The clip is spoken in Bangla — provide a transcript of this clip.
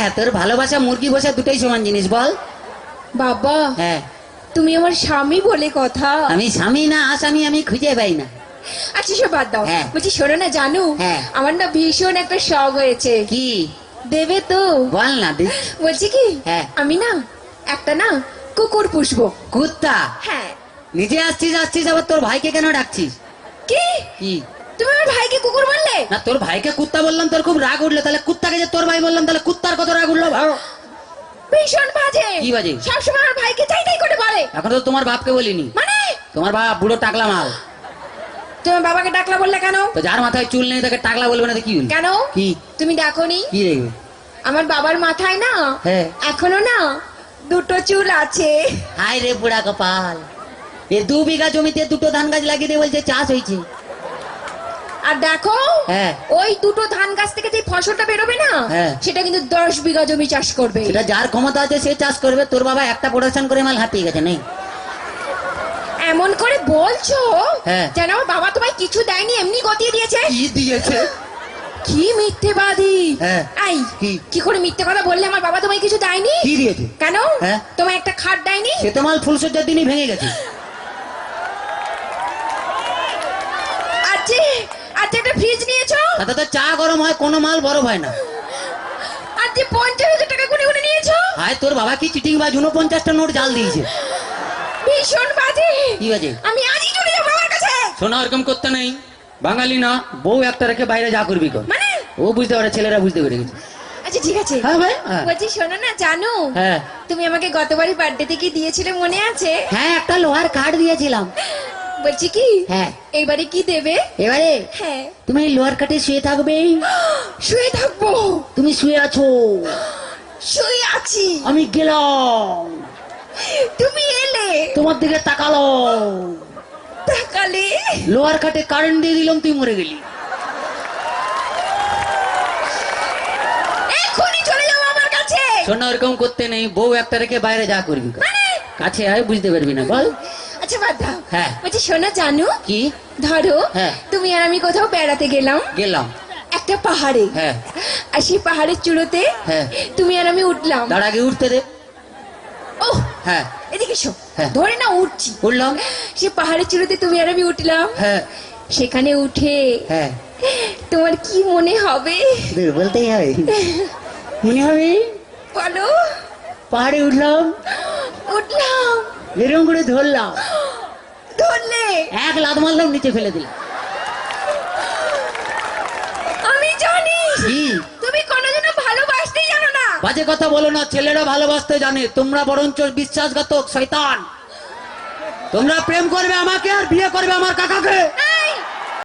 হ্যাঁ, তোর ভালোবাসা মুরগি বসা দুটোই সমান জিনিস, বল। বাবা হ্যাঁ, তুমি আমার স্বামী বলে কথা। আমি স্বামী না আসামি আমি খুঁজে পাই না। আচ্ছা সব বাদ দাও, হ্যাঁ। বলছি শোনো না জানু, হ্যাঁ। আমার না ভীষণ একটা শখ হয়েছে। কি? দেবে তো? বল না দি। বলছি কি, হ্যাঁ। আমি না একটা না কুকুর পুষবো। কুত্তা? হ্যাঁ। নিজে আসছিস আবার তোর ভাইকে কেন ডাকছিস? কি কি? তুমি আমার ভাইকে কুকুর বললে? না, তোর ভাইকে কুত্তা বললাম তোর খুব রাগ উঠলো, তাহলে কুত্তাকে যে তোর ভাই বললাম তাহলে কুত্তার কত রাগ উঠলো ভালো। ভীষণ বাজে। কি বাজে? সবসময় আমার ভাইকে চাই তাই করে বলে। এখন তো তোমার বাপকে বলিনি। মানে তোমার বাপ বুড়ো টাকলা মাল। তোমার বাবাকে ডাকলা বললে কেন? তো যার মাথায় চুল নেই তাকে টাকলা বলবে না তো কি হলো? কেন? কি? তুমি ডাকোনি? কি রেগে? আমার বাবার মাথায় না হ্যাঁ। এখনো না দুটো চুল আছে। হায় রে বুড়া কপাল, এ 2 বিঘা জমিতে দুটো ধান গাছ লাগিয়ে দিয়ে বলছে চাষ হয়েছে। আর দেখো, হ্যাঁ। ওই দুটো ধান গাছ থেকে যে ফসলটা বেরোবে না, হ্যাঁ। সেটা কিন্তু 10 বিঘা জমি চাষ করবে। সেটা যার ক্ষমতা আছে সে চাষ করবে। তোর বাবা একটা প্রোডাকশন করে মাল হাঁপিয়ে গেছে নেই। এমন করে বলছো হ্যাঁ। যেন আমার বাবা তোমায় কিছু দেয়নি, এমনি গতিয়ে দিয়েছে। কি দিয়েছে? কি মিথ্যেবাদী! হ্যাঁ। এই কি? কি করে মিথ্যে কথা বললে? আমার বাবা তোমায় কিছু দেয়নি। কি দিয়েছে? কেন? হ্যাঁ। তোমায় একটা খাট দেয়নি? সে তো মাল ফুলসজ্জার দিনই ভেঙে গেছে। আর যে একটা ফ্রিজ নিয়েছো, তাতে তো চা গরম হয়, কোনো মাল বরফ হয় না। আর যে 50,000 টাকা গুনে গুনে নিয়েছো। হায় তোর বাবা কি চিটিং বাজ, 49টা নোট জাল দিয়েছে। ভীষণ বাজে। কি বাজে? আমি আজই চলে যাবো বাবার কাছে। শোনা, ওরকম করতে নেই। বাঙালি না, বউ একটা রেখে বাইরে যা করবি কর। মানে ও বুঝতে পারে, ছেলেরা বুঝতে পেরে গেছে। আচ্ছা ঠিক আছে। হ্যাঁ ভাই, হ্যাঁ। বলছি শোনো না জানো, হ্যাঁ। তুমি আমাকে গতবারই বার্থডেতে কি দিয়েছিলে মনে আছে? হ্যাঁ, একটা লোহার কাঠ দিয়েছিলাম। বলছি কি, হ্যাঁ। এইবারে কি দেবে? এবারে হ্যাঁ। তুমি এই লোহার কাঠে শুয়ে থাকবে। শুয়ে থাকবো? তুমি শুয়ে আছো, শুয়ে আছি। আমি গেলাম, তুমি এলে, তোমার দিকে তাকালো, তাকালে, লোহার কাঠে কারেন্ট দিয়ে দিলাম, তুই মরে গেলি। এখনই চলে যাবো আমার কাছে। শোনা, ওরকম করতে নেই। বউ একটা রেখে বাইরে যা করবি কর। মানে কাছে আয়, বুঝতে পারবি না, বল। আচ্ছা বাদ দাও। হ্যাঁ। বলছি শোনো জানো, কি? ধরো হ্যাঁ। তুমি আর আমি কোথাও বেড়াতে গেলাম গেলাম। একটা পাহাড়ে। হ্যাঁ। আর সেই পাহাড়ের চূড়োতে হ্যাঁ। তুমি আর আমি উঠলাম। তার আগে উঠতে দে। ও হ্যাঁ। এদিকে এসো। হ্যাঁ। ধরে না উঠছি। উঠলাম। সে পাহাড়ের চূড়োতে তুমি আর আমি উঠলাম। হ্যাঁ। সেখানে উঠে হ্যাঁ। তোমার কি মনে হবে? বলতেই হয়, মনে হবে। বলো। পাহাড়ে উঠলাম, উঠলাম, এরকম করে ধরলাম, ধরলে, এক লাত মারলাম, নিচে ফেলে দিলাম। আমি জানি কি? তুমি কোনোদিনও ভালোবাসতেই জানো না। বাজে কথা বলো না, ছেলেরা ভালোবাসতে জানে, তোমরা বরঞ্চ বিশ্বাসঘাতক শয়তান। তোমরা প্রেম করবে আমাকে আর বিয়ে করবে আমার কাকাকে।